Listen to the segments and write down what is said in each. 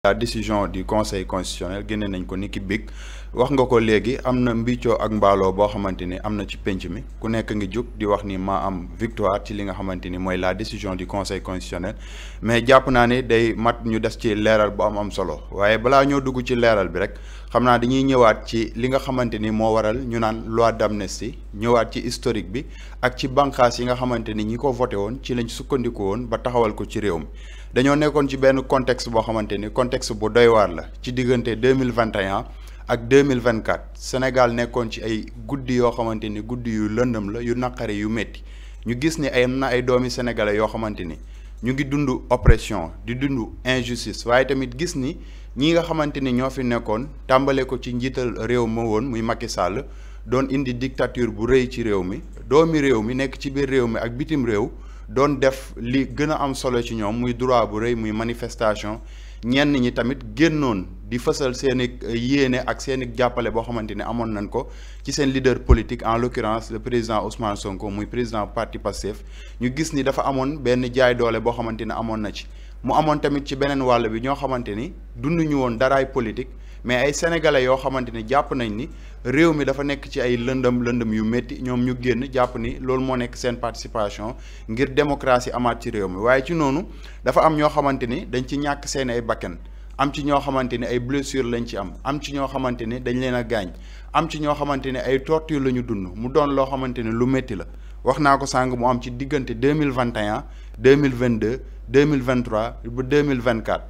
la décision du conseil constitutionnel génne nañ ko niki big wax nga ko léegi am na mbiccoo ak mbaaloo boo xamante ni am na ci penc mi ku nekk ngi jóg di wax ni maa am victoire ci li nga xamante ni mooy la décision du conseil constitutionnel mais jàpp naa ne day mat ñu des ci leeral bu am solo waaye balaa ñoo dugg ci leeral bi rek xam naa dañuy ñëwaat ci li nga xamante ni moo waral ñu naan loi d'amnistie ñëwaat ci historique bi ak ci bànqaas yi nga xamante ni ñi ko voté woon ci lañ sukkandiku woon ba taxawal ko ci réew mi dañoo nekkoon ci benn contexte boo xamante ni contexte bu doy waar la ci diggante 2021 ak 2024 Sénégal nekkoon ci ay guddi yoo xamante ni guddi yu lëndëm la yu naqare yu métti ñu gis ni am na ay doomi sénégalais yoo xamante ni ñu ngi dund oppression di dund injustice waaye tamit gis ni ñi nga xamante ni ñoo fi nekkoon tàmbale ko ci njiital réew ma woon muy Macky Sall doon indi dictature bu rëy ci réew mi doomi réew mi nekk ci biir réew mi ak bitim réew doon def li gën a am solo ci ñoom muy droit bu rëy muy manifestation ñenn ñi tamit génnoon di fësal seen i yéene ak seen i jàppale boo xamante ni amoon nañ ko ci seen leader politique en l'occurrence le président Ousmane Sonko muy président parti Pastef ñu gis ni dafa amoon benn jaay doole boo xamante ni amoon na ci mu amoon tamit ci beneen wàll bi ñoo xamante ni dunduñu woon daraay politique mais ay sénégalais yoo xamante ni jàpp nañ ni réew mi dafa nekk ci ay lëndëm yu métti ñoom ñu génn jàpp ni loolu moo nekk seen participation ngir démocratie amaat ci réew mi waaye ci noonu dafa am ñoo xamante ni dañ ci ñàkk seen ay bakkan am ci ñoo xamante ni ay blessures lañ ci am ci ñoo xamante ni dañ leen a gaañ am ci ñoo xamante ni ay torture la ñu dund mu doon loo xamante ni lu métti la wax naa ko sàng mu am ci diggante 2021 2022 2023 ba 2024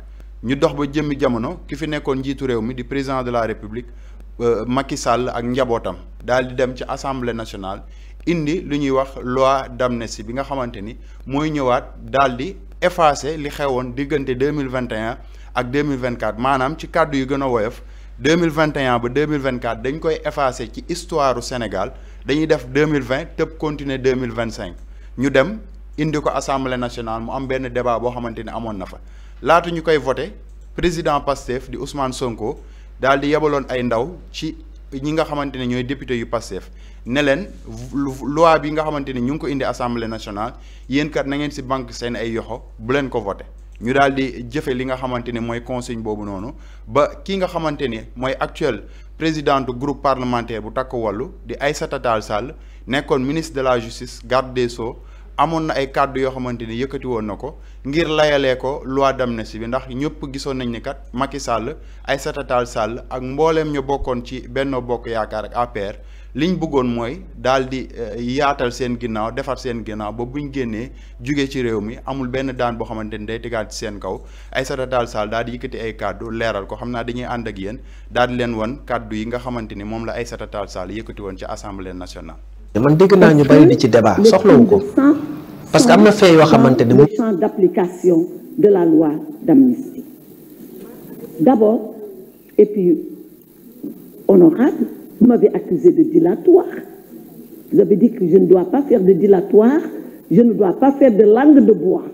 ñu dox ba jëmmi jamono ki fi nekkoon njiitu réew mi di président de la république Macky Sall ak njabootam daal di dem ci assemblée nationale indi lu ñuy wax loi d'amnistie bi nga xamante ni mooy ñëwaat daal di effacer li xewoon diggante 2021 ak 2024 maanaam ci kàddu yu gën a woyof 2021 ba 2024 dañ koy effacer ci histoire du Sénégal dañuy def 2020 tëb continuer 2025 ñu dem indi ko assemblée nationale mu am benn débat boo xamante ni amoon na fa laata ñu koy voté président Pastef di Ousmane Sonko daal di yebaloon ay ndaw ci ñi nga xamante ne ñooy député yu Pastef ne leen loi bi nga xamante ni ñu ngi ko indi assemblée nationale yéen kat na ngeen si banque seen ay yoxo bu leen ko voté ñu daal di jëfe li nga xamante ni mooy consigne boobu noonu ba ki nga xamante ni mooy actuel présidente groupe parlementaire bu Takku Wallu di Aïssata Tall Sall nekkoon ministre de la justice garde des sceaux amoon na ay kàddu yoo xamante ni yëkkati woon na ko ngir layalee ko loi d'amnistie bi ndax ñëpp gisoon nañ ni kat Macky Sall Aïssata Tall Sall ak mbooleem ñu bokkoon ci Benno Bokk Yaakaar ak APR liñ bëggoon mooy daal di yaatal seen ginnaaw defar seen ginnaaw ba buñ génnee jugee ci réew mi amul benn daan boo xamante ni day tegaat ci seen kaw Aïssata Tall Sall daal di yëkkati ay kàddu leeral ko xam naa dañuy ànd ak yéen daal di leen wan kàddu yi nga xamante ni moom la Aïssata Tall Sall yëkkati woon ci assemblée nationale. man dégg naa ñu bari di ci débat soxlawu ko parce que am na fee yoo xamante ne le champ d'application de la loi d'amnistie d'abord et puis honorable vous m'avez accusé de dilatoire vous avez dit que je ne dois pas faire de dilatoire je ne dois pas faire de langue de bois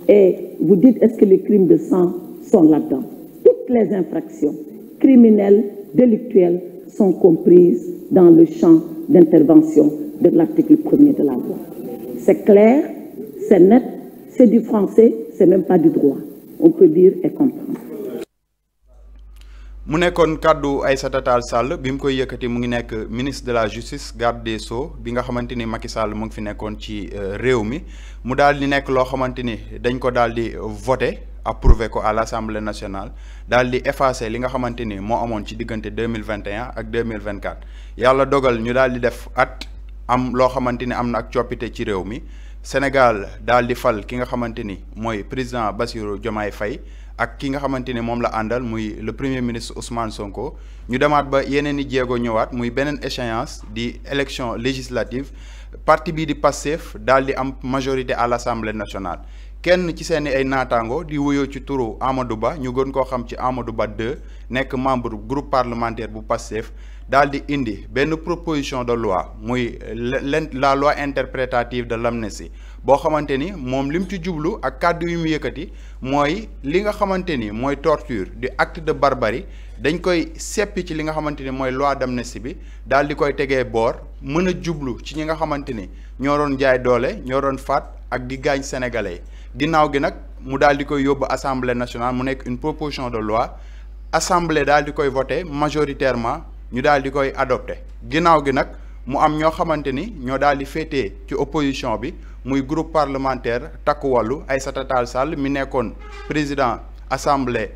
et vous dites est-ce que les crimes de sang sont là-dedans toutes les infractions criminelles délictuelles sont comprises dans le champ d'intervention de l'article 1er de la loi. C'est clair, c'est net, c'est du français, c'est même pas du droit. On peut lire et comprendre. mu nekkoon kàddu Aïssata Tall Sall bi mu koy yëkkati mu ngi nekk ministre de la justice garde des sceaux bi nga xamante ni Macky Sall mu ngi fi nekkoon ci réew mi mu daal di nekk loo xamante ni dañ ko daal di voté approuvé ko à l'Assemblée nationale daal di effacé li nga xamante ni moo amoon ci diggante 2021 ak 2024 yàlla dogal ñu daal di def at am loo xamante ni am na ak coppite ci réew mi Sénégal daal di fal ki nga xamante ni mooy président Bassirou Diomaye Faye ak ki nga xamante ni moom la àndal muy le premier ministre Ousmane Sonko ñu demaat ba yeneen i jéego ñëwaat muy beneen échéance di élection législative parti bii di Pastef daal di am majorité à l'Assemblée nationale kenn ci seen ay naataango di wuyoo ci turu Amadou Ba ñu gën koo xam ci Amadou Ba 2 nekk membre groupe parlementaire bu Pastef daal di indi benn proposition de loi muy la loi interprétative de l'amnistie boo xamante ni moom lim ci jublu ak kàddu yu mu yëkkati mooy li nga xamante ni mooy torture di acte de barbarie dañ koy seppi ci li nga xamante ni mooy loi d'amnistie bi daal di koy tegee boor mën a jublu ci ñi nga xamante ni ñoo doon jaay doole ñoo doon faat ak di gaañ sénégalais ginnaaw gi nag mu daal di koy yóbbu assemblée nationale mu nekk une proposition de loi assemblée daal di koy voté majoritairement ñu daal di koy adopté ginnaaw gi nag mu am ñoo xamante ni ñoo daal di féetee ci opposition bi muy groupe parlementaire Takku Wallu Aïssata Tall Sall mi nekkoon président assemblée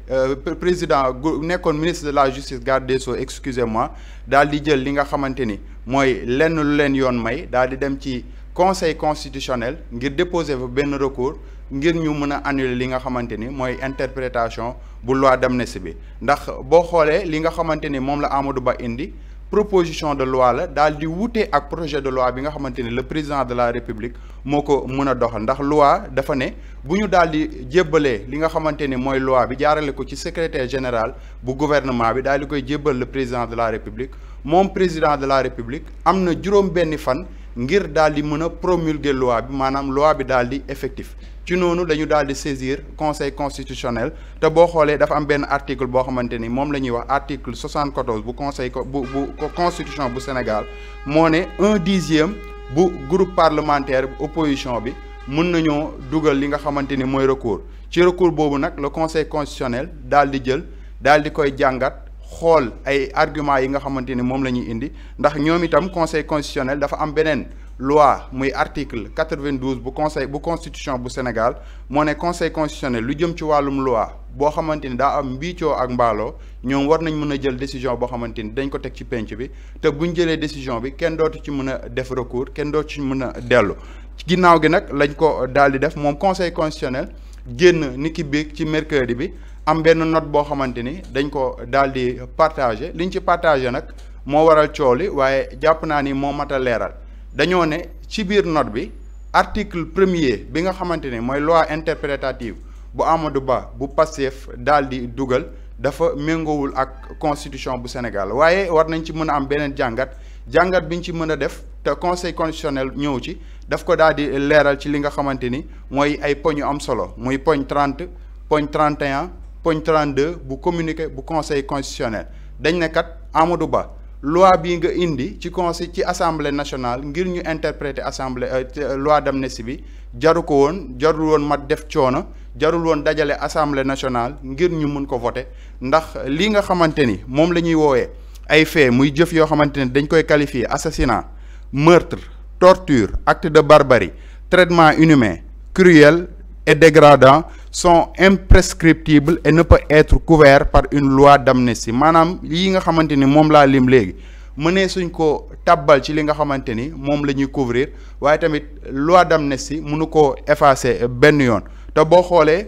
nekkoon ministre de la justice garde des sceaux excusez-moi daal di jël li nga xamante ni mooy lenn lu leen yoon may daal di dem ci conseil constitutionnel ngir déposer fa benn recours ngir ñu mën a annuler li nga xamante ni mooy interprétation bu loi d'amnistie bi ndax boo xoolee li nga xamante ni moom la Amadou Ba indi proposition de loi la daal di wute ak projet de loi bi nga xamante ni le président de la république moo ko mën a doxal ndax loi dafa ne bu ñu daal di jébbalee li nga xamante ni mooy loi bi jaarale ko ci secrétaire général bu gouvernement bi daal di koy jébbal le président de la république moom président de la république am na juróom benni fan ngir daal di mën a promulguer loi bi maanaam loi bi daal di effectif ci noonu dañu daal di saisir conseil constitutionnel te boo xoolee dafa am benn article boo xamante ni moom la ñuy wax article 74 bu constitution bu Sénégal moo ne 1/10 bu groupe parlementaire opposition bi mën nañoo dugal li nga xamante ni mooy recours ci recours boobu nag le conseil constitutionnel daal di jël daal di koy jàngat xool ay arguments yi nga xamante ni moom la ñuy indi ndax ñoom itam conseil constitutionnel dafa am beneen loi muy article 92 bu constitution bu Sénégal moo ne conseil constitutionnel lu jëm ci wàllum loi boo xamante ni daa am mbiicoo ak mbaaloo ñoom war nañ mën a jël décision boo xamante ni dañ ko teg ci penc bi te buñ jëlee décision bi kenn dootu ci mën a def recours kenn dootu ci mën a dellu ginnaaw gi nag lañ ko daal di def moom conseil constitutionnel génn ni ki biig ci mercredi bi am benn note boo xamante ni dañ ko daal di partagé liñ ci partagé nag moo waral coow li waaye jàpp naa ni moo mat a leeral dañoo ne ci biir note bi article 1er bi nga xamante ni mooy loi interprétative bu Amadou Ba bu Pastef daal di dugal dafa méngoowul ak constitution bu Sénégal waaye war nañ ci mën a am beneen jàngat biñ ci mën a def te conseil constitutionnel ñëw ci daf ko daal di leeral ci li nga xamante ni mooy ay poñ yu am solo muy poñ 30 poñ 31 poñ 32 bu communiqué bu conseil constitutionnel dañ ne kat Amadou Ba loi bii nga indi ci conseil ci assemblée nationale ngir ñu interpréter assemblée loi d'amnistie bi jarul woon mat def coono jarul woon dajale assemblée nationale ngir ñu mun ko voter ndax li nga xamante ni moom la ñuy woowee ay faits muy jëf yoo xamante ni dañ koy qualifier assassinat meurtre torture acte de barbarie traitement inhumain cruel et dégradant sont imprescriptibles et ne peuvent être couverts par une loi d'amnistie maanaam yi nga xamante ni moom laa lim léegi mënee suñ ko tàbbal ci li nga xamante ni moom la ñuy couvrir waaye tamit loi d'amnistie mënu koo effacer benn yoon te boo xoolee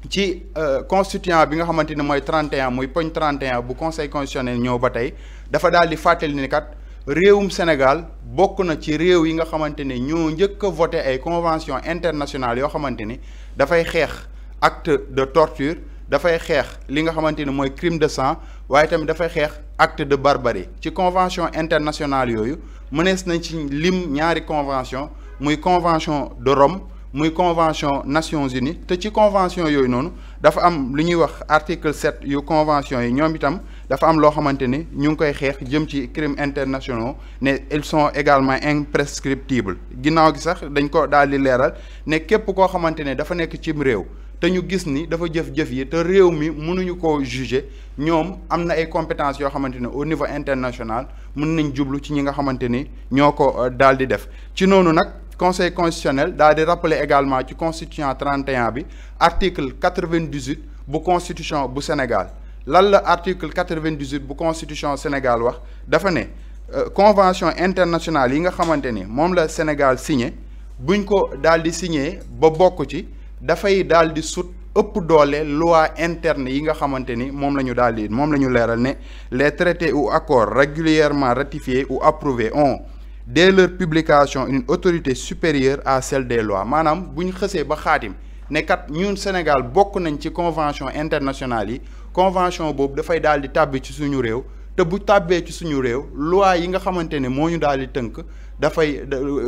ci constituant bi nga xamante ni mooy 31 muy poñ 31 bu conseil constitutionnel ñëw ba tey dafa daal di fàttali ni kat réewum Sénégal bokk na ci réew yi nga xamante ni ñoo njëkk a voté ay convention internationale yoo xamante ni dafay xeex acte de torture dafay xeex li nga xamante ni mooy crime de sang waaye tamit dafay xeex acte de barbarie ci convention internationale yooyu mënees nañ ci lim ñaari convention muy convention de Rome muy convention Nations Unies te ci convention yooyu noonu dafa am lu ñuy wax article 7 yu convention yi ñoom itam dafa am loo xamante ni ñu ngi koy xeex jëm ci crimes internationaux ne ils sont également imprescriptibles ginnaaw gi sax dañ ko daal di leeral ne képp koo xamante ne dafa nekk cim réew te ñu gis ni dafa jëf-jëf yi te réew mi mënuñu koo juger ñoom am na ay compétences yoo xamante ne au niveau international mën nañ jublu ci ñi nga xamante ni ñoo ko daal di def ci noonu nag conseil constitutionnel daal di rappeler également ci constitution 31 bi article 98 bu constitution bu Sénégal lan la article 98 bu constitution Sénégal wax dafa ne convention internationale yi nga xamante ni moom la Sénégal signé buñ ko daal di signé ba bokk ci dafay daal di sut ëpp doole loi interne yi nga xamante ni moom la ñu daal di moom la ñu leeral ne les traités ou accords régulièrement ratifiés ou approuvés ont dès leur publication une autorité supérieure à celle des lois maanaam bu ñu xësee ba xaatim ne kat ñun Sénégal bokk nañ ci convention internationale yi convention boobu dafay daal di tàbbi ci suñu réew te te bu tàbbee ci suñu réew loi yi nga xamante ne moo ñu daal di tënk dafay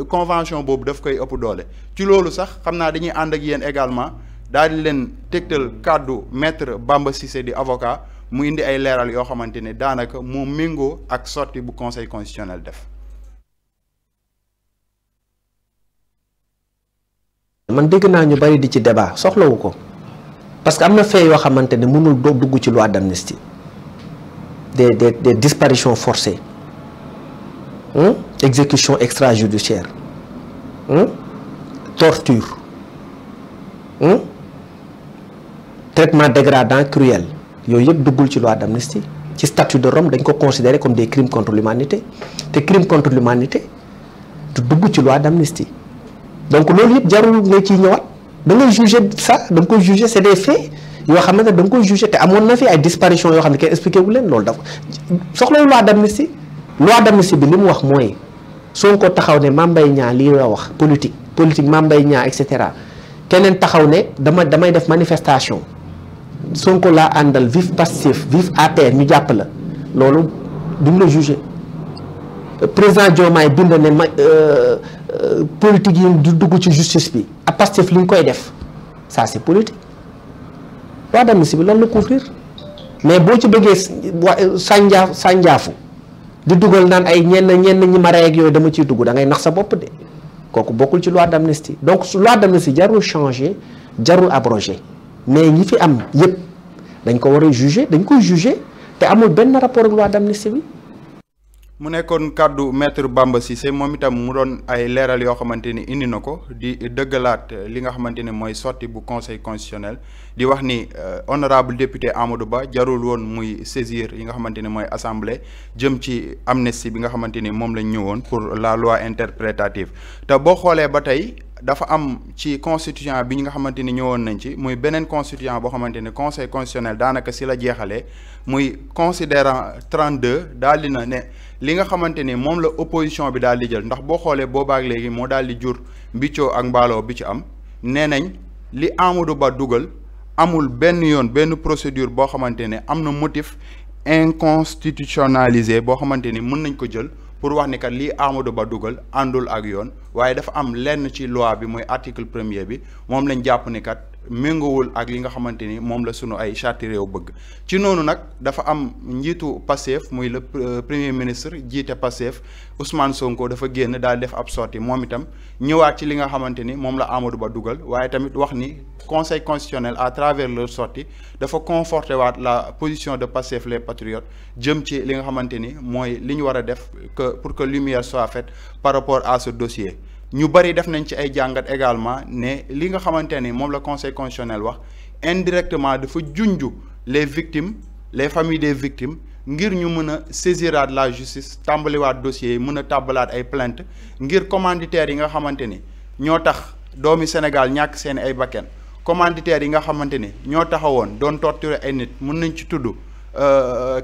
convention boobu daf koy ëpp doole ci loolu sax xam naa dañuy ànd ak yéen également daal di leen tegtal kàddu maître Bamba Cissé di avocat mu indi ay leeral yoo xamante ne daanaka moo méngoo ak sortie bu conseil constitutionnel def. man dégg naa ñu bari di ci débat soxlawu ko parce que am na fait yoo xamante ne mënul doo dugg ci loi d'amnistie des disparitions forcées exécution extrajudiciaire torture traitement dégradant cruel yooyu yëpp duggul ci loi d'amnistie ci statut de Rome dañ ko considérer comme des crimes contre l'humanité te crime contre l'humanité du dugg ci loi d'amnistie donc loolu yëpp jarul nga ciy ñëwaat da ngay juger ça da nga koy juger c'est des faits yoo xamante ne da nga koy juger te amoon na fi ay disparitions yoo xam ne kenn expliqué wu leen loolu dafa soxlawul loi d'amnistie bi li mu wax mooy Sonko taxaw ne Mame Mbaye Niang lii la wax politique Mame Mbaye Niang et cetera keneen taxaw ne damay def manifestation Sonko laa àndal vif Pastef vif APR ñu jàpp la loolu duñ la juger président Diomaye bind ne politique yi du dugg ci justice bi à Pastef li ñu koy def ça c'est politique loi d'amnistie bi loolu la couvrir mais boo ci bëggee sànjaafu di dugal naan ay ñenn ñi ma rey ak yooyu dama ciy dugg da ngay nax sa bopp de kooku bokkul ci loi d'amnistie donc loi d'amnistie jarul changer jarul abroger mais ñi fi am yëpp dañ ko war a juger dañ koy juger te amul benn rapport ak loi d'amnistie bi. mu nekkoon kàddu maître Bamba Cissé moom itam mu doon ay leeral yoo xamante ni indi na ko di dëggalaat li nga xamante ne mooy sortie bu conseil constitutionnel di wax ni honorable député Amadou Ba jarul woon muy saisir yi nga xamante ne mooy assemblée jëm ci amnistie bi nga xamante ni moom lañ ñëwoon pour la loi interprétative te boo xoolee ba tey dafa am ci constitution bi ñi nga xamante ni ñëwoon nañ ci muy beneen constitution boo xamante ni conseil constitutionnel daanaka si la jeexalee muy considérant 32 daal di na ne li nga xamante ni moom la opposition bi daal di jël ndax boo xoolee boobaak léegi moo daal di jur mbiccoo ak mbaaloo bi ci am nee nañ li Amadou Ba dugal amul benn yoon benn procédure boo xamante ne am na motif inconstitutionnalisé boo xamante ni mën nañ ko jël pour wax ni kat lii Amadou Ba dugal àndul ak yoon waaye dafa am lenn ci loi bi mooy article 1er bi moom lañ jàpp ni kat méngoowul ak li nga xamante ni moom la sunu ay charte réew bëgg ci noonu nag dafa am njiitu Pastef muy le premier ministre jiite Pastef Ousmane Sonko dafa génn daal def ab sortie moom itam ñëwaat ci li nga xamante ni moom la Amadou Ba dugal waaye tamit wax ni conseil constitutionnel à travers leur sortie dafa conforter waat la position de Pastef les patriotes jëm ci li nga xamante ni mooy li ñu war a def que pour que lumière soit faite par rapport à ce dossier. ñu bari def nañ ci ay jàngat également ne li nga xamante ni moom la conseil constitutionnel wax indirectement dafa junju les victimes les familles des victimes ngir ñu mën a saisiraat la justice tàmbaliwaat dossiers yi mën a tàbbalaat ay plainte ngir commanditaires yi nga xamante ni ñoo tax doomi Sénégal ñàkk seen ay bakken commanditaires yi nga xamante ni ñoo taxawoon doon torturer ay nit mën nañ ci tudd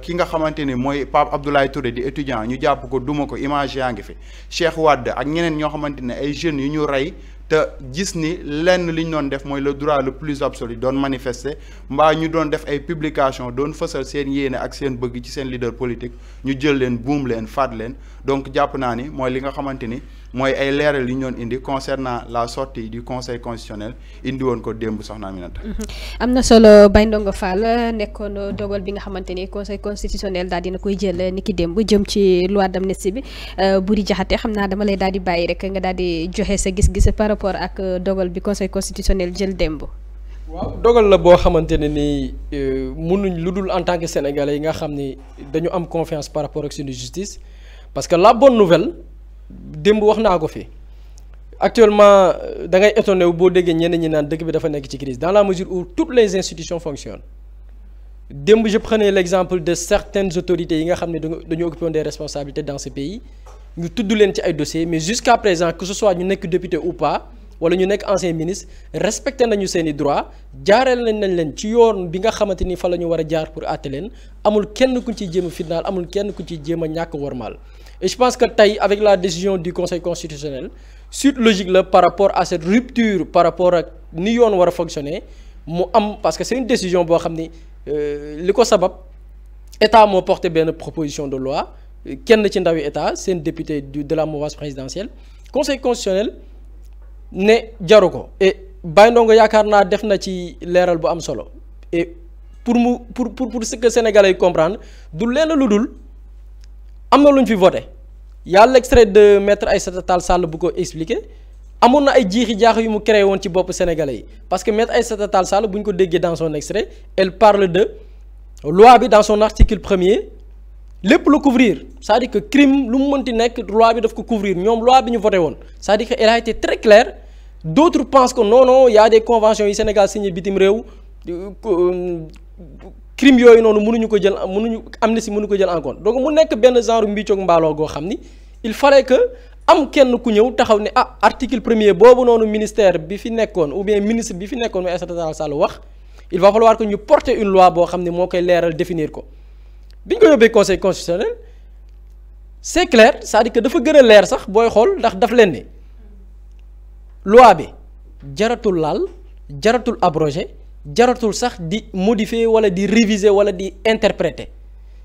ki nga xamante ni mooy Pape Abdoulaye Touré di étudiant ñu jàpp ko duma ko image yaa ngi fi Cheikh Wade ak ñeneen ñoo xamante ne ay jeunes yu ñu rey te gis ni lenn li ñu doon def mooy le droit le plus absolu doon manifester mbaa ñu doon def ay publication doon fësal seen yéene ak seen bëgg ci seen leader politique ñu jël leen buum leen faat leen donc jàpp naa ni mooy li nga xamante ni mooy ay leeral li ñu doon indi concernant la sortie du conseil constitutionnel indi woon ko démb soxna Aminata. am na solo Baye Ndongo Fall nekkoon dogal bi nga xamante ni conseil constitutionnel daal dina koy jël ni ki démb jëm ci loi d'amnistie bi Boury Diakhaté xam naa dama lay daal di bàyyi rek nga daal di joxe sa gis-gis par rapport ak dogal bi conseil constitutionnel jël démb. waaw dogal la boo xamante ne ni mënuñ lu dul en tant que sénégalais yi nga xam ni dañu am confiance par rapport ak suñu justice parce que la bonne nouvelle. démb wax naa ko fi actuellement da ngay étonné wu boo déggee ñenn ñi naan dëkk bi dafa nekk ci crise dans la mesure où toutes les institutions fonctionnent démb je prenais l'exemple de certaines autorités yi nga xam ne dañu occupé des responsabilités dans ce pays ñu tudd leen ci ay dossiers mais jusqu'à présent que ce soit ñu nekk député ou pas wala ñu nekk ancien ministre respecté nañu seeni droit jaareel nañ leen ci yoon bi nga xamante ni fa la ñu war a jaar pour àtte leen amul kenn ku ciy jéem a fitnaal amul kenn ku ciy jéem a ñàkk wormaal et je pense que tey avec la décision du conseil constitutionnel suite logique la par rapport à cette rupture par rapport ak ni yoon war a fonctionner mu am parce que c'est une décision boo xam ni li ko sabab état moo porté benn proposition de loi kenn ci ndawi état seen député de la mouvance présidentielle conseil constitutionnel ne jaru ko et Baye Ndongo yaakaar naa def na ci leeral bu am solo et pour ce que sénégalais yi comprendre du lenn lu dul am na lu ñu fi voté yàlla l'extrait de maître Aïssata Tall Sall bu ko expliqué amoon na ay jiixi jaax yu mu créé woon ci bopp sénégalais yi parce que maître Aïssata Tall Sall bu ñu ko déggee dans son extrait elle parle de loi bi dans son article 1er lépp la couvrir c'est-à-dire que crime lu mu mënti nekk loi bi daf ko couvrir ñoom loi bi ñu voté woon c'est-à-dire que elle a été très claire d'autres pensent que non y a des conventions yi Sénégal signé bitim réew crime yooyu noonu mënuñu ko jël amnistie mënu ko jël en compte donc mu nekk benn genre mbiccoog mbaaloo goo xam ni il fallait que am kenn ku ñëw taxaw ne article 1er boobu noonu ministère bi fi nekkoon ou bien ministre bi fi nekkoon mooy Aïssata Tall Sall wax il va falloir que ñu porter une loi boo xam ne moo koy leeral définir ko bi ñu ko yóbbee conseil constitutionnel c'est clair c'est-à-dire que dafa gën a leer sax booy xool ndax daf leen ne loi bi jaratul laal jaratul abrogé jaratul sax di modifier wala di réviser wala di interpréter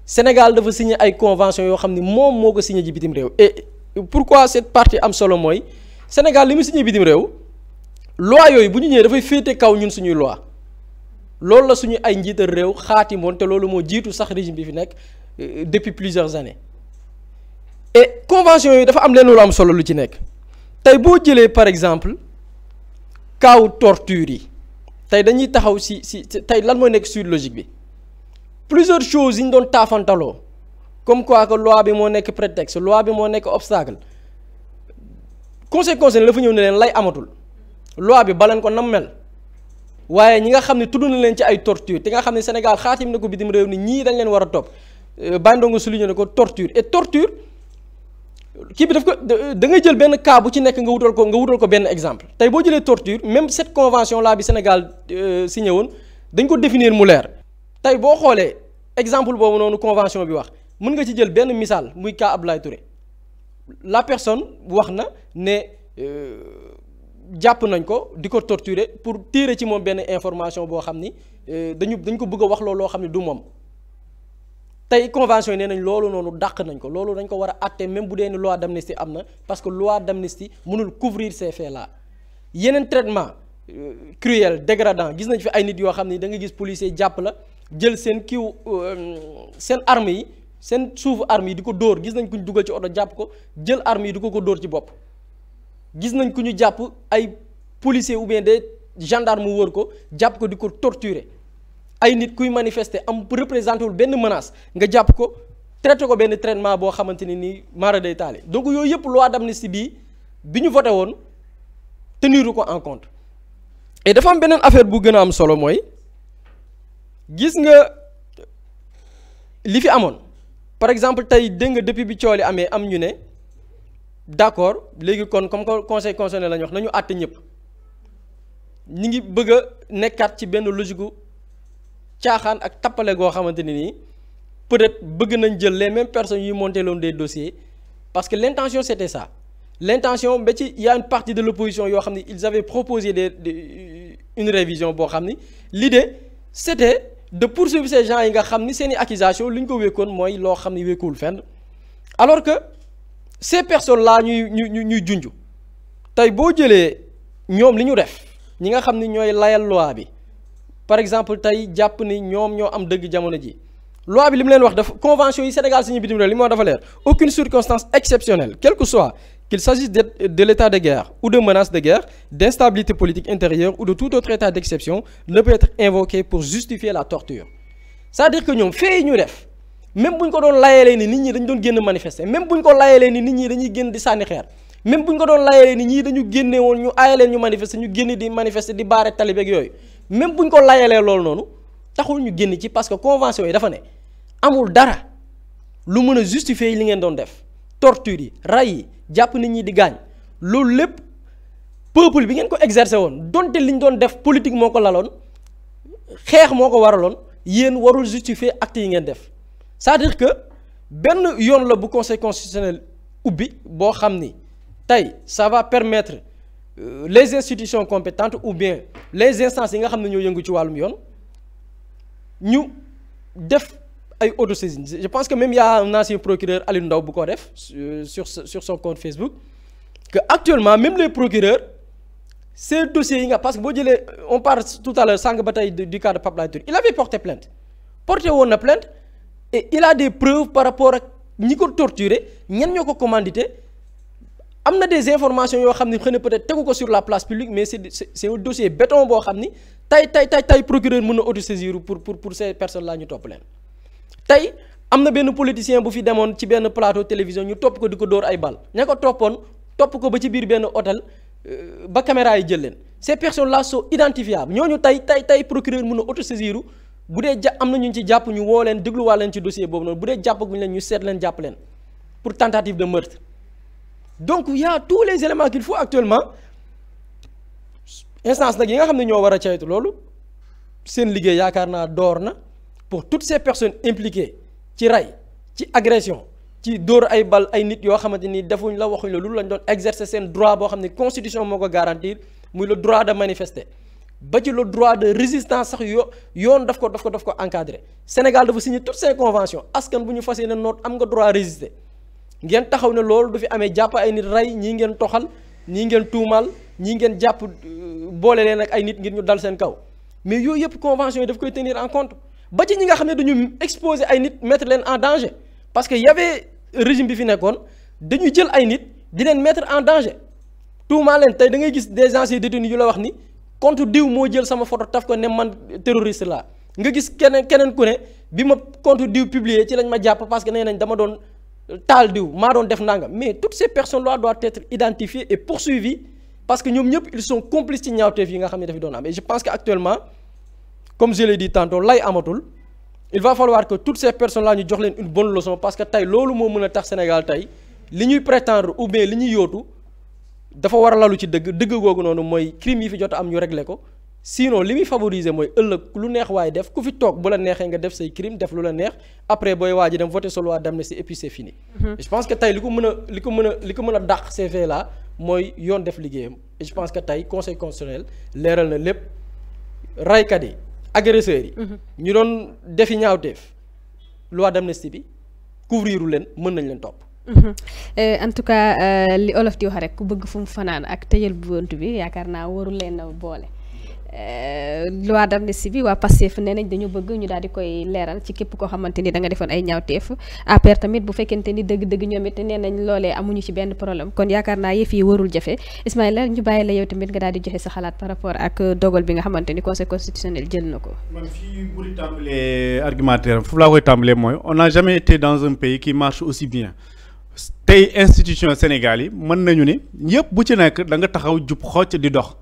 Sénégal dafa signé ay convention yoo xam ni moom moo ko signé ji bitim réew et pourquoi cette partie am solo mooy Sénégal li mu signé bitim réew loi yooyu bu ñu ñëwee dafay féete kaw ñun suñuy loi loolu la suñu ay njiital réew xaatimoon te loolu moo jiitu sax régime bi fi nekk depuis plusieurs années et convention yooyu dafa am leen lu am solo lu ci nekk tey boo jëlee par exemple kaaw torture yi tey dañuy taxaw si tey lan mooy nekk suite logique bi plusieurs choses yi ñu doon taafantaloo comme quoi que loi bi moo nekk prétexte loi bi moo nekk obstacle conseil constitutionnel dafa ñëw ne leen lay amatul loi bi baleen ko nam mel waaye ñi nga xam ne tudd na leen ci ay torture te nga xam ne Sénégal xaatim na ko bitim réew ni ñii dañ leen war a topp Baye Ndongo souligné ne ko torture et torture kii bi daf ko da ngay jël benn cas bu ci nekk nga wutal ko benn exemple tey boo jëlee torture même cette convention là bi Sénégal signé woon dañ ko définir mu leer tey boo xoolee exemple boobu noonu convention bi wax mën nga ci jël benn misaal muy cas Abdoulaye Touré la personne wax na ne jàpp nañ ko di ko torturer pour tirer ci moom benn information boo xam ni dañ ko bëgg a wax loo xam ne du moom tey convention yi nee nañ loolu noonu dàq nañ ko loolu dañ ko war a àtte même bu dee ni loi d'amnistie am na parce que loi d'amnistie mënul couvrir ces faits là yeneen traitement cruel dégradant gis nañ fi ay nit yoo xam ni da nga gis policier jàpp la jël seen seen armes yi seen suufu armes yi di ko dóor gis nañ ku ñu dugal ci oto jàpp ko jël armes yi di ko dóor ci bopp gis nañ ku ñu jàpp ay policiers ou bien des gendarmes wër ko jàpp ko di ko torturer ay nit kuy manifester am représenté wul benn menace nga jàpp ko traité ko benn traitement boo xamante ni nii mara day taale donc yooyu yëpp loi d'amnistie bi ñu voté woon teniru ko en compte et dafa am beneen affaire bu gën a am solo mooy gis nga li fi amoon par exemple tey dégg nga depuis bi cooli amee am ñu ne d'accord léegi kon comme que conseil constitutionnel la ñu wax nañu àtte ñëpp ñi ngi bëgg a nekkaat ci benn logique gu caaxaan ak tappale goo xamante ni nii peut-être bëgg nañ jël les mêmes personnes yuy monter loon des dossiers parce que l'intention c'était ça l'intention ba ci y a une partie de l'opposition yoo xam ne ils avaient proposé une révision boo xam ni l'idée c'était de poursuivre ces gens yi nga xam ni seeni accusation li ñu ko wékkoon mooy loo xam ni wékkuwul fenn alors que ces personnes là ñuy junj tey boo jëlee ñoom li ñu def ñi nga xam ni ñooy layal loi bi par exemple tey jàpp ni ñoom ñoo am dëgg jamono ji loi bi li mu leen wax dafa convention yi Sénégal signé bitim réew li mu wax dafa leer aucune circonstance exceptionnelle quel que soit qu'il s'agisse de l'état de guerre ou de menace de guerre d'instabilité politique intérieure ou de tout autre état d'exception ne peut être invoqué pour justifier la torture c'est-à-dire que ñoom fee yi ñu def même bu ñu ko doon layalee ni nit ñi dañu doon génn manifester même bu ñu ko layalee ni nit ñi dañuy génn di sànni xeer même bu ñu ko doon layalee ni ñii dañu génne woon ñu aayaleen ñu manifester ñu génn di manifester di baare talibeeg yooyu même bu ñu ko layalee loolu noonu taxul ñu génn ci parce que convention yi dafa ne amul dara lu mën a justifier li ngeen doon def torture yi ray yi jàpp nit ñi di gaañ loolu lépp peuple bi ngeen ko exercer woon donte li ñu doon def politique moo ko laloon xeex moo ko waraloon yéen warul justifier actes yi ngeen def c'est-à-dire que benn yoon la bu conseil constitutionnel ubbi boo xam ni tey ça va permettre les institutions compétentes ou bien les instances yi nga xam ne ñoo yëngu ci wàllum yoon ñu def ay autosaisine. Je pense que même il y a un ancien procureur Alioune Ndao bu ko def sur son compte Facebook que actuellement même les procureurs ces dossiers yi nga parce que boo jëlee on parle tout à l'heure sànq ba tey du cas de Pape Laye Touré il avait porté plainte woon na plainte et il a des preuves par rapport ak ñi ko torturé ñen ñoo ko commandité am na des informations yoo xam ni xëy na peut-être tegu ko sur la place publique mais c'est un dossier béton boo xam ni tey procureur mën na autosaisir pour ces personnes là ñu topp leen tey am na benn politicien bu fi demoon ci benn plateau télévision ñu topp ko di ko dóor ay bal ña ko toppoon topp ko ba ci biir benn hôtel ba caméra yi jël leen ces personnes là sont identifiables ñooñu tey procureur mën na autosaisir bu dee am na ñu ci jàpp ñu woo leen dégluwaat leen ci dossier boobu noonu bu dee jàppaguñ leen ñu seet leen jàpp leen pour tentative de meurtre donc il y a tous les éléments qu'il faut actuellement instance nag yi nga xam ne ñoo war a caytu loolu seen liggéey yaakaar naa door na pour toutes ces personnes impliquées ci rey ci agression ci dóor ay bal ay nit yoo xamante ni defuñ la waxuñ la loolu lañ doon exercer seen droit boo xam ne constitution moo ko garantir muy le droit de manifester ba ci le droit de résistance sax yoon daf ko encadrer Sénégal dafa signer toutes ces conventions askan bu ñu fas yéene noot am nga droit résister ngeen taxaw ne loolu du fi amee jàpp ay nit rey ñii ngeen toxal ñii ngeen tuumal ñii ngeen jàpp boole leen ak ay nit ngir ñu dal seen kaw mais yooyu yëpp convention yi daf koy tenir en compte ba ci ñi nga xam ne dañu exposer ay nit mettre leen en danger parce que y avait régime bi fi nekkoon dañu jël ay nit di leen mettre en danger tuumal leen tey da ngay gis des anciens détenus yu la wax ni compte diw moo jël sama photo taf ko ne man terroriste laa nga gis keneen ku ne bi ma compte diw publié ci lañ ma jàpp parce que nee nañ dama doon taal diw maa doon def nangam mais toutes ces personnes là doivent être identifiées et poursuivies parce que ñoom ñëpp ils sont complices ci ñaawteef yi nga xam ne dafi doon am et je pense que actuellement comme je l'ai dit tantôt lay amatul il va falloir que toutes ces personnes là ñu jox leen une bonne leçon parce que tey loolu moo mën a tax Sénégal tey li ñuy prétendre ou bien li ñuy yootu dafa war a lalu ci dëgg googu noonu mooy crime yi fi jot am ñu régler ko sinon li muy favoriser mooy ëllëg lu neex waaye def ku fi toog bu la neexee nga def say crime def lu la neex après booy waaj dem voter sa loi d'amnistie et puis c'est fini. Je pense que tey li ko mën a dàq ces faits là mooy yoon def liggéeyam et je pense que tey conseil constitutionnel leeral na lépp raykat yi agresseurs yi. ñu doon defi ñaawteef loi d'amnistie bi couvriru leen mën nañ leen topp. En tout cas li olof di wax rek ku bëgg fu mu fanaan ak tëjal bunt bi yaakaar naa warul leen a boole. Loi d'amnistie bi waa Pastef nee nañ dañu bëgg ñu daal di koy leeral ci képp koo xamante ni da nga defoon ay ñaawteef APR tamit bu fekkente ni dëgg-dëgg ñoom it nee nañ loolee amuñu ci benn problème kon yaakaar naa yëf yi warul jafe Ismaïla ñu bàyyi la yow tamit nga daal di joxe sa xalaat par rapport ak dogal bi nga xamante ni conseil constitutionnel jël na ko. man fii buri tàmbalee argumentaire foofu laa koy tàmbalee mooy on n'a jamais été dans un pays qui marche aussi bien tey institution Sénégal yi mën nañu ni yëpp bu ci nekk da nga taxaw jub xocc di dox.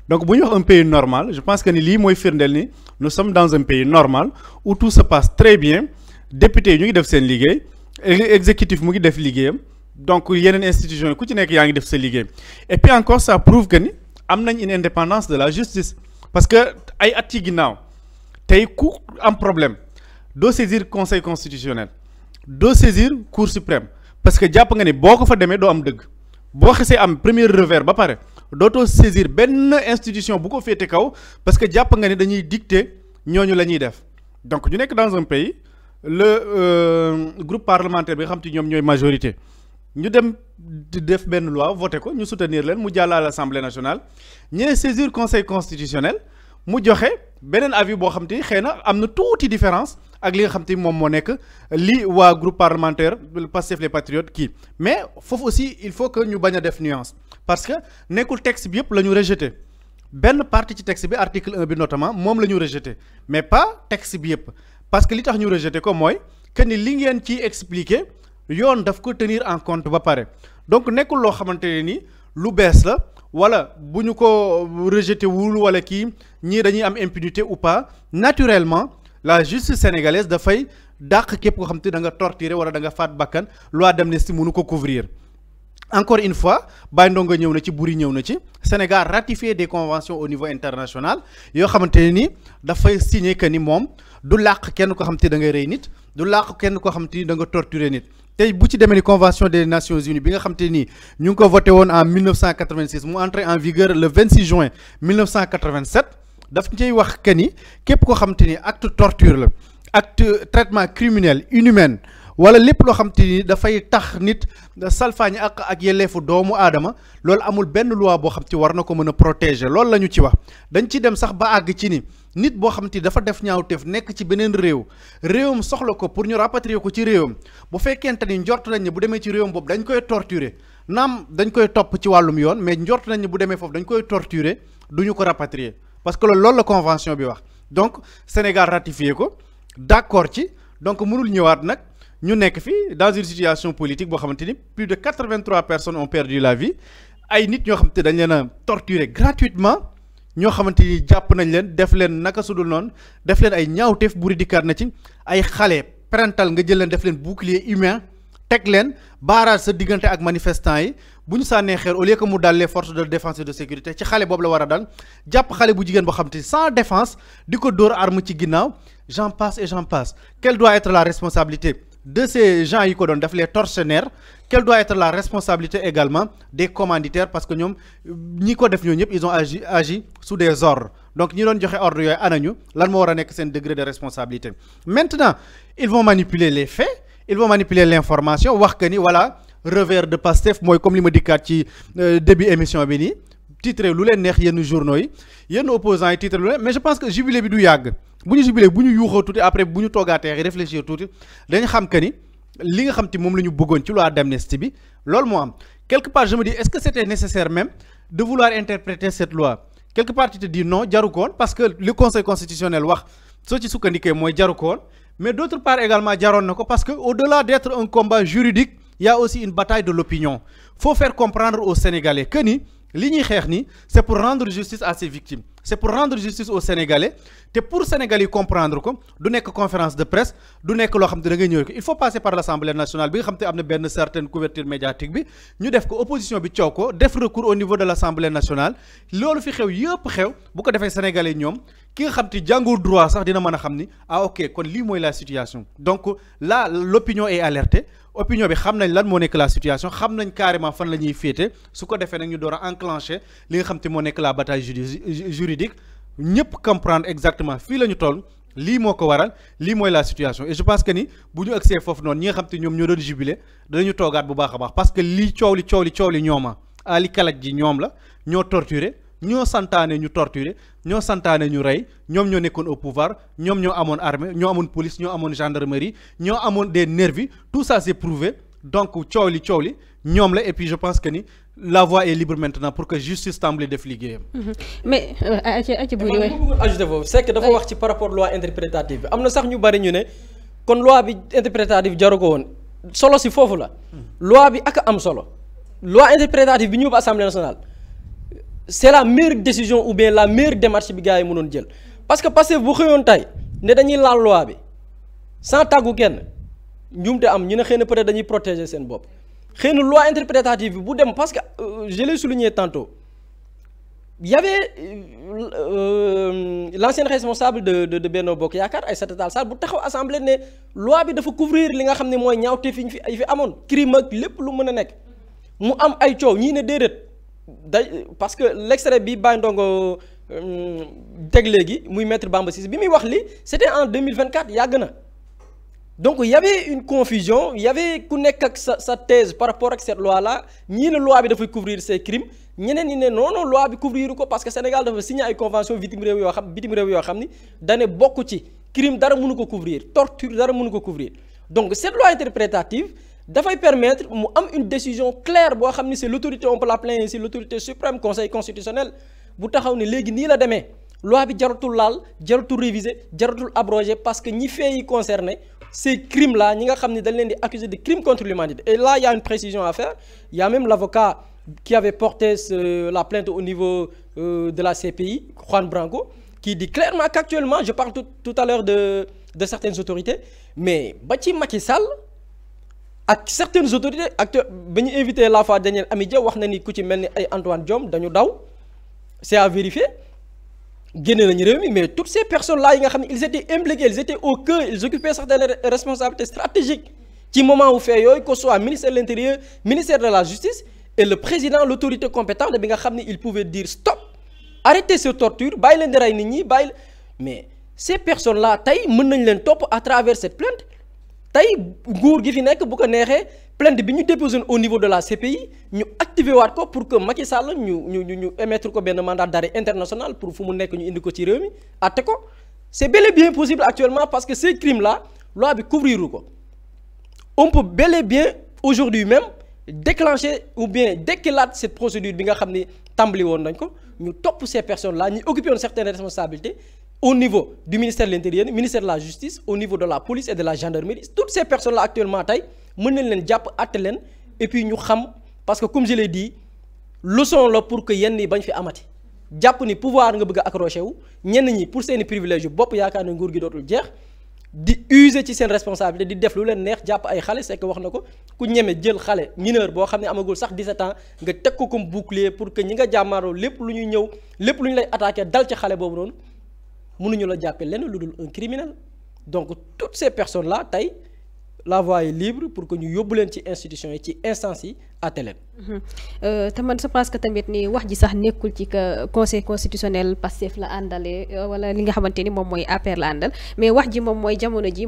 Donc bu ñu wax un pays normal je pense que ni lii mooy firndeel ni nous sommes dans un pays normal où tout se passe très bien député yi ñu ngi def seen liggéey exécutif mu ngi def liggéeyam donc yeneen institutions yi ku ci nekk yaa ngi def sa liggéey et puis encore ça prouve que ni am nañ une indépendance de la justice parce que ay at yi ginnaaw tey ku am problème doo saisir conseil constitutionnel doo saisir cour suprême parce que jàpp nga ni boo ko fa demee doo am dëgg boo xesee am premier revers ba pare dootoo saisir benn institution bu ko féete kaw parce que jàpp nga ne dañuy dicter ñooñu la ñuy def donc ñu nekk dans un pays le groupe parlementaire bi nga xam te ñoom ñooy majorité ñu dem di def benn loi voté ko ñu soutenir leen mu jàll à l'Assemblée nationale ñee saisir conseil constitutionnel mu joxe beneen avis boo xam te xëy na am na tuuti différence ak li nga xam te moom moo nekk li waa groupe parlementaire Pastef les Patriotes kii mais foofu aussi il faut que ñu bañ a def nuance parce que nekkul texte bi yëpp la ñu rejeté benn partie ci texte bi article 1 bi notamment moom la ñu rejeté mais pas texte bi yëpp parce que li tax ñu rejeté ko mooy que ni li ngeen ciy expliqué yoon daf ko tenir en compte ba pare donc nekkul loo xamante ne ni lu bees la wala bu ñu ko rejeté wul wala kii ñii dañuy am impunité ou pas naturellement la justice sénégalaise dafay dàq képp koo xam te da nga torturer wala da nga faat bakkan loi d'amnistie mënu ko couvrir encore une fois Baye Ndongo ñëw na ci Buri ñëw na ci Sénégal ratifié des conventions au niveau international yoo xamante ne ni dafay signé que ni moom du làq kenn ko xam te da ngay rey nit du làq kenn ko xam te da nga torturer nit tey bu ci demee ni convention des Nations Unies bi nga xam te ni ñu ngi ko voté woon en 1986 mu entré en vigueur le 26 juin 1987 daf ciy wax que ni képp koo xam te ni acte torture la acte traitement criminel inhumain wala lépp loo xam te ni dafay tax nit salfaañi ak yelleefu doomu aadama loolu amul benn loi boo xam te war na ko mën a protéger loolu la ñu ci wax dañ ci dem sax ba àgg ci ni nit boo xam te dafa def ñaawteef nekk ci beneen réewam soxla ko pour ñu rapatrier ko ci réewam bu fekkente ni njort nañ ne bu demee ci réewam boobu dañ koy torturer naam dañ koy topp ci wàllum yoon mais njort nañ ne bu demee foofu dañ koy torturer du ñu ko rapatrier parce que loolu la convention bi wax donc Sénégal ratifié ko d'accord ci donc mënul ñëwaat nag ñu nekk fi dans une situation politique boo xamante ni plus de 83 personnes ont perdu la vie ay nit ñoo xamante dañ leen a torturer gratuitement ñoo xamante ni jàpp nañ leen def leen naka sudul noonu def leen ay ñaawteef buri dikkaat na ci ay xale parental nga jël leen def leen bouclier humain teg leen barrage sa diggante ak manifestants yi bu ñu sànnee xeer au lieu que mu dal les forces de défense et de sécurité ci xale boobu la war a dal jàpp xale bu jigéen boo xam te sans défense di ko dóor arme ci ginnaaw j'en passe et j'en passe quelle doit être la responsabilité de ces gens yi ko doon def les tortionnaires quelle doit être la responsabilité également des commanditaires parce que ñoom ñi ko def ñoo ñëpp ils ont agi sous des ordres donc ñi doon joxe ordre yooyu anañu lan moo war a nekk seen degré de responsabilité maintenant ils vont manipuler les faits ils vont manipuler l'information wax que ni voilà revers de Pastef mooy comme li ma dikkaat ci début émission bi nii titré lu leen neex yenn journaux yi yenn opposants yi titré lu leen mais je pense que jubilé bi du yàgg bu ñu jubilé bu ñu yuuxoo tuuti après bu ñu toogaatee réfléchir tuuti dañ xam que ni li nga xam te moom la ñu bëggoon ci loi d'amnistie bi loolu moo am quelque part je me dis est-ce que c'était nécessaire même de vouloir interpréter cette loi quelque part tu te dis non jaru ko woon parce que le conseil constitutionnel wax soo ci sukkandikee mooy jaru ko woon mais d'autre part également jaroon na ko parce que au-delà d'être un combat juridique il y a aussi une bataille de l'opinion faut faire comprendre aux Sénégalais que ni li ñuy xeex ni c'est pour rendre justice à ces victimes c'est pour rendre justice aux Sénégalais te pour Sénégalais yi comprendre ko du nekk conférence de presse du nekk loo xam te da ngay ñëw ko il faut passer par l'Assemblée nationale bi nga xam te am na benn certaine couverture médiatique bi ñu def ko opposition bi coow ko def recours au niveau de l'Assemblée nationale loolu fi xew yëpp xew bu ko defee Sénégalais ñoom ki nga xam te jàngul droit sax dina mën a xam ni ah ok kon lii mooy la situation donc là l'opinion est alertée opinion bi xam nañ lan moo nekk la situation xam nañ carrément fan la ñuy féete su ko defee nag ñu door a enclencher li nga xam te moo nekk la bataille juridique ñëpp comprendre exactement fii la ñu toll lii moo ko waral lii mooy la situation et je pense que ni bu ñu agsee foofu noonu ñi nga xam te ñoom ñoo doon jubilé danañu toogaat bu baax a baax parce que lii coow li ñooma ali kalaj ji ñoom la ñoo torturé ñoo santaane ñu torturer ñoo santaane ñu rey ñoom ñoo nekkoon au pouvoir ñoom ñoo amoon armée ñoo amoon police ñoo amoon gendarmerie ñoo amoon des nervis tout ça c'est prouvé donc coow li ñoom la et puis je pense que ni la voie est libre maintenant pour que justice tàmbali def liggéeyam. mais aci bu ajouté foofu c'est que dafa wax ci par rapport loi interprétative bi am na sax ñu bari ñu ne kon loi bi interprétative jaru ko woon solo si foofu la. loi bi ak am solo loi interprétative bi ñu ba assemblée nationale. c'est la meilleure décision ou bien la meilleure démarche bi gars yi mënoon jël parce que Pastef bu xëyoon tey ne dañuy laal loi bi sans tàggu kenn njuumte am ñu ne xëy na peut-être dañuy protéger seen bopp xëy na loi interprétative bi bu dem parce que je l'ai souligné tantôt il y avait l'ancien responsable de Benno Bokk Yaakaar Aïssata Tall Sall bu taxaw assemblée ne loi bi dafa couvrir li nga xam ne mooy ñaawteef yi fi amoon crime ak lépp lu mën a nekk mu am ay coow ñii ne déedéet. parce que l'extrait bi Baye Ndongo teg léegi muy maître Bamba Cissé bi muy wax li c'était en 2024 yàgg na donc il y avait une confusion il y avait ku nekk ak sa thèse par rapport ak cette loi là ñii ne loi bi dafay couvrir ces crimes ñeneen ñi ne non loi bi couvrir ko parce que Sénégal dafa signé ay convention bitim réew yoo xam ni dane bokk ci crime dara mënu ko couvrir torture dara mënu ko couvrir donc cette loi interprétative dafay permettre mu am une décision claire boo xam ni c'est l'autorité on peut l'appeler ainsi l'autorité suprême conseil constitutionnel bu taxaw ni léegi nii la demee loi bi jaratul laal jaratul réviser jaratul abroger parce que ñi fee yi concerné ces crimes là ñi nga xam ni dañ leen di accuser de crimes contre l'humanité et là il y a une précision à faire il y a même l'avocat qui avait porté la plainte au niveau de la CPI Juan Branco qui dit clairement qu'actuellement je parle tout à l'heure de certaines autorités mais ba ci Macky Sall ak certaines autorités acteurs ba ñu invité la fois dernière Ami Dia wax na ni ku ci mel ni ay Antoine Diome dañu daw c'est à vérifier génne nañu réew mi mais toutes ces personnes là yi nga xam ne ils étaient impliqués ils étaient au cœur ils occupaient certaines responsabilités stratégiques ci moment wu fee yooyu que ce soit ministère de l'intérieur ministère de la justice et le président l'autorité compétente bi nga xam ne il pouvait dire stop arrêtez ces tortures bàyyi leen di rey nit ñi mais ces personnes là tey mën nañ leen topp à travers cette plainte tey nguur gi fi nekk bu ko neexee plainte bi ñu déposé au niveau de la CPI ñu activé waat ko pour que Macky Sall ñu émettre ko benn mandat d'arrêt international pour fu mu nekk ñu indi ko ci réew mi àtte ko c'est bel et bien possible actuellement parce que ces crimes là loi bi couvriru ko on peut bel et bien aujourd'hui même déclencher ou bien déclarer cette procédure bi nga xam ni tàmbali woon nañ ko ñu topp ces personnes là ñu occupé woon certaines responsabilités au niveau du ministère de l'Intérieur ministère de la Justice au niveau de la police et de la gendarmerie toutes ces personnes là actuellement tey mën nañ leen jàpp àtte leen et puis ñu xam parce que comme je l'ai dit leçon la pour que yenn yi bañ fi amati jàpp ni pouvoir nga bëgg a accroché wu ñenn ñi pour seeni privilège yu bopp yaakaar ne nguur gi dootul jeex di user ci seen responsabilité di def lu leen neex jàpp ay xale c'est que wax na ko ku ñeme jël xale mineur boo xam ne amagul sax 17 ans nga teg ko comme bouclier pour que ñi nga jàmmaaroo lépp lu ñuy ñëw lépp lu ñu lay attaqué dal ci xale boobu noonu mënuñu la jàppee lenn lu dul un criminel donc toutes ces personnes là tey la voie est libre pour que ñu yóbbu leen ci institutions yi ci instances yi àtte leen. te man je pense que tamit ni wax ji sax nekkul ci que conseil constitutionnel Pastef la àndale wala li nga xamante ni moom mooy APR la àndal mais wax ji moom mooy jamono ji